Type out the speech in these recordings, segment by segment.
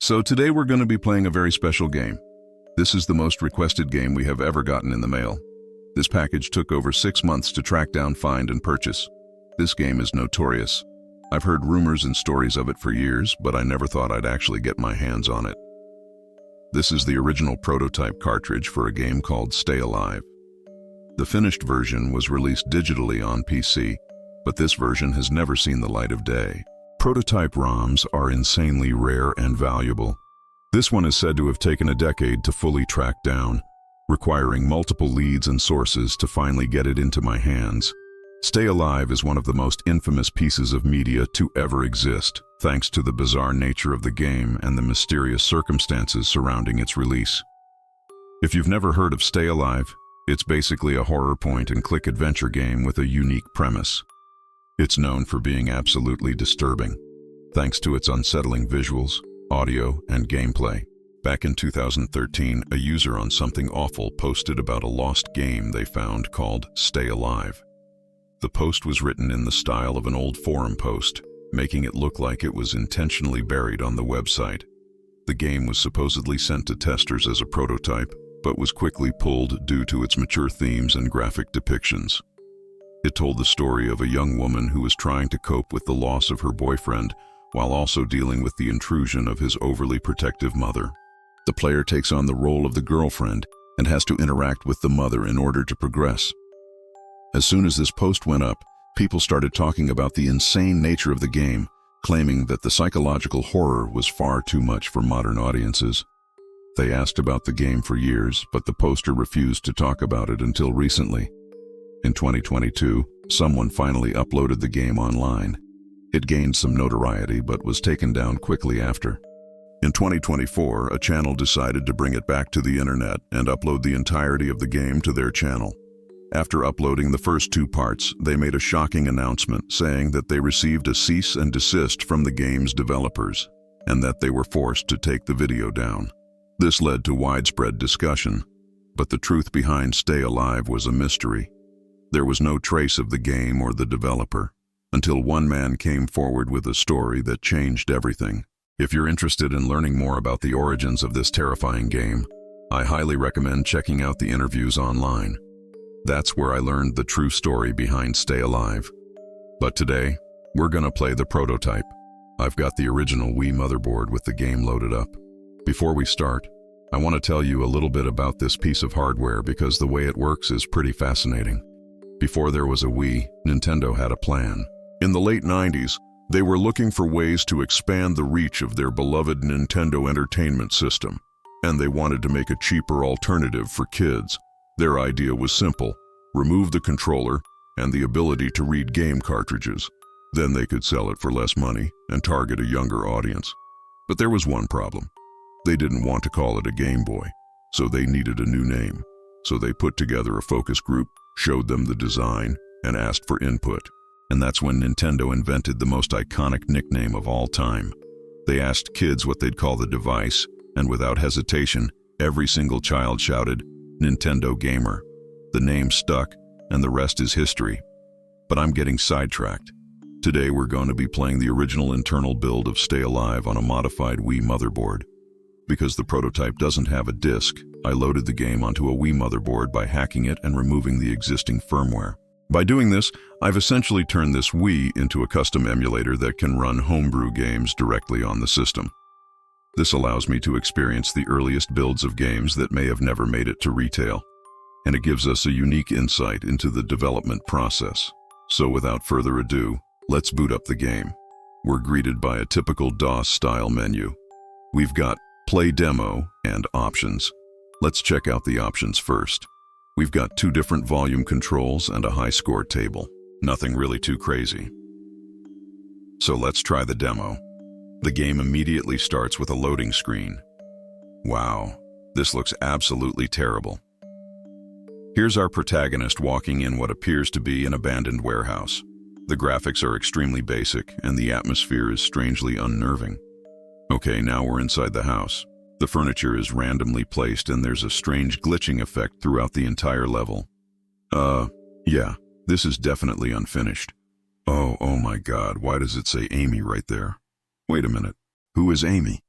So today we're going to be playing a very special game. This is the most requested game we have ever gotten in the mail. This package took over 6 months to track down, find, and purchase. This game is notorious. I've heard rumors and stories of it for years, but I never thought I'd actually get my hands on it. This is the original prototype cartridge for a game called Stay Alive. The finished version was released digitally on PC, but this version has never seen the light of day. Prototype ROMs are insanely rare and valuable. This one is said to have taken a decade to fully track down, requiring multiple leads and sources to finally get it into my hands. Stay Alive is one of the most infamous pieces of media to ever exist, thanks to the bizarre nature of the game and the mysterious circumstances surrounding its release. If you've never heard of Stay Alive, it's basically a horror point-and-click adventure game with a unique premise. It's known for being absolutely disturbing, thanks to its unsettling visuals, audio, and gameplay. Back in 2013, a user on Something Awful posted about a lost game they found called Stay Alive. The post was written in the style of an old forum post, making it look like it was intentionally buried on the website. The game was supposedly sent to testers as a prototype, but was quickly pulled due to its mature themes and graphic depictions. It told the story of a young woman who was trying to cope with the loss of her boyfriend while also dealing with the intrusion of his overly protective mother. The player takes on the role of the girlfriend and has to interact with the mother in order to progress. As soon as this post went up, people started talking about the insane nature of the game, claiming that the psychological horror was far too much for modern audiences. They asked about the game for years, but the poster refused to talk about it until recently. In 2022, someone finally uploaded the game online. It gained some notoriety but was taken down quickly after. In 2024, a channel decided to bring it back to the internet and upload the entirety of the game to their channel. After uploading the first 2 parts, they made a shocking announcement saying that they received a cease and desist from the game's developers and that they were forced to take the video down. This led to widespread discussion, but the truth behind Stay Alive was a mystery. There was no trace of the game or the developer, until one man came forward with a story that changed everything. If you're interested in learning more about the origins of this terrifying game, I highly recommend checking out the interviews online. That's where I learned the true story behind Stay Alive. But today, we're gonna play the prototype. I've got the original Wii motherboard with the game loaded up. Before we start, I want to tell you a little bit about this piece of hardware because the way it works is pretty fascinating. Before there was a Wii, Nintendo had a plan. In the late 90s, they were looking for ways to expand the reach of their beloved Nintendo Entertainment System, and they wanted to make a cheaper alternative for kids. Their idea was simple: remove the controller and the ability to read game cartridges. Then they could sell it for less money and target a younger audience. But there was one problem. They didn't want to call it a Game Boy, so they needed a new name. So they put together a focus group, showed them the design, and asked for input. And that's when Nintendo invented the most iconic nickname of all time. They asked kids what they'd call the device, and without hesitation, every single child shouted, "Nintendo Gamer." The name stuck, and the rest is history. But I'm getting sidetracked. Today we're going to be playing the original internal build of Stay Alive on a modified Wii motherboard. Because the prototype doesn't have a disc, I loaded the game onto a Wii motherboard by hacking it and removing the existing firmware. By doing this, I've essentially turned this Wii into a custom emulator that can run homebrew games directly on the system. This allows me to experience the earliest builds of games that may have never made it to retail, and it gives us a unique insight into the development process. So without further ado, let's boot up the game. We're greeted by a typical DOS-style menu. We've got Play Demo and Options. Let's check out the options first. We've got 2 different volume controls and a high score table. Nothing really too crazy. So let's try the demo. The game immediately starts with a loading screen. Wow, this looks absolutely terrible. Here's our protagonist walking in what appears to be an abandoned warehouse. The graphics are extremely basic, and the atmosphere is strangely unnerving. Okay, now we're inside the house. The furniture is randomly placed and there's a strange glitching effect throughout the entire level. Yeah, this is definitely unfinished. Oh my God, why does it say Amy right there? Wait a minute, who is Amy?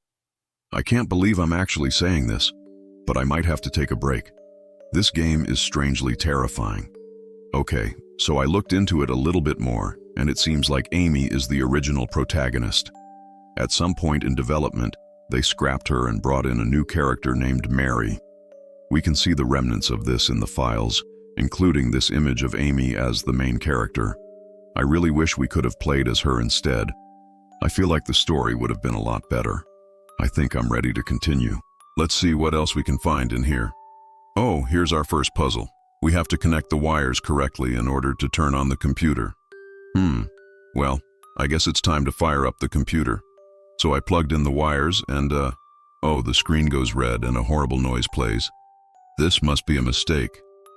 I can't believe I'm actually saying this, but I might have to take a break. This game is strangely terrifying. Okay, so I looked into it a little bit more, and it seems like Amy is the original protagonist. At some point in development, they scrapped her and brought in a new character named Mary. We can see the remnants of this in the files, including this image of Amy as the main character. I really wish we could have played as her instead. I feel like the story would have been a lot better. I think I'm ready to continue. Let's see what else we can find in here. Oh, here's our first puzzle. We have to connect the wires correctly in order to turn on the computer. Well, I guess it's time to fire up the computer. So I plugged in the wires and, oh, the screen goes red and a horrible noise plays. This must be a mistake.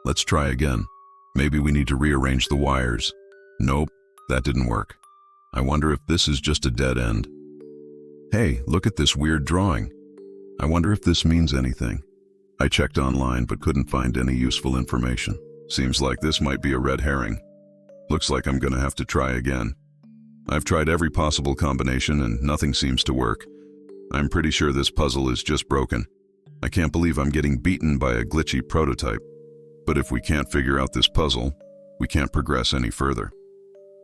Let's try again. Maybe we need to rearrange the wires. Nope, that didn't work. I wonder if this is just a dead end. Hey, look at this weird drawing. I wonder if this means anything. I checked online but couldn't find any useful information. Seems like this might be a red herring. Looks like I'm gonna have to try again. I've tried every possible combination and nothing seems to work. I'm pretty sure this puzzle is just broken. I can't believe I'm getting beaten by a glitchy prototype. But if we can't figure out this puzzle, we can't progress any further.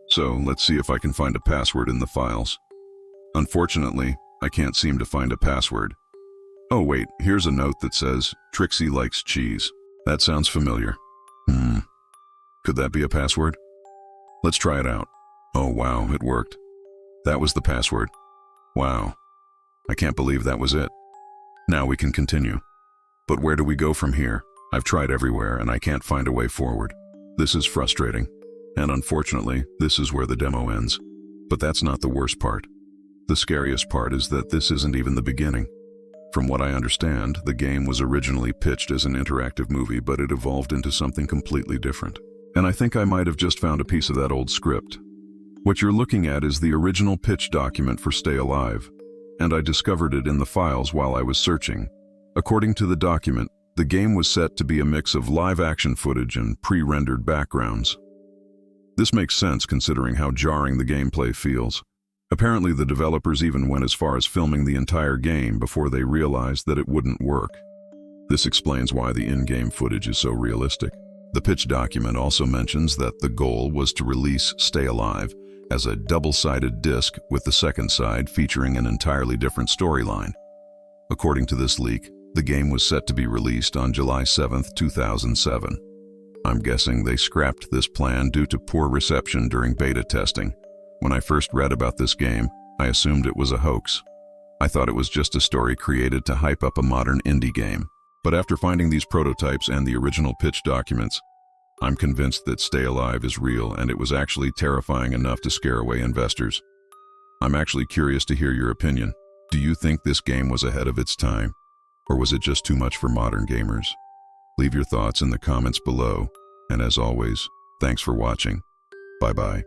So let's see if I can find a password in the files. Unfortunately, I can't seem to find a password. Oh wait, here's a note that says, Trixie likes cheese. That sounds familiar. Could that be a password? Let's try it out. Oh wow, it worked. That was the password. Wow. I can't believe that was it. Now we can continue. But where do we go from here? I've tried everywhere and I can't find a way forward. This is frustrating. And unfortunately, this is where the demo ends. But that's not the worst part. The scariest part is that this isn't even the beginning. From what I understand, the game was originally pitched as an interactive movie, but it evolved into something completely different. And I think I might have just found a piece of that old script. What you're looking at is the original pitch document for Stay Alive, and I discovered it in the files while I was searching. According to the document, the game was set to be a mix of live-action footage and pre-rendered backgrounds. This makes sense considering how jarring the gameplay feels. Apparently, the developers even went as far as filming the entire game before they realized that it wouldn't work. This explains why the in-game footage is so realistic. The pitch document also mentions that the goal was to release Stay Alive as a double-sided disc with the second side featuring an entirely different storyline. According to this leak, the game was set to be released on July 7, 2007. I'm guessing they scrapped this plan due to poor reception during beta testing. When I first read about this game, I assumed it was a hoax. I thought it was just a story created to hype up a modern indie game. But after finding these prototypes and the original pitch documents, I'm convinced that Stay Alive is real and it was actually terrifying enough to scare away investors. I'm actually curious to hear your opinion. Do you think this game was ahead of its time? Or was it just too much for modern gamers? Leave your thoughts in the comments below. And as always, thanks for watching. Bye-bye.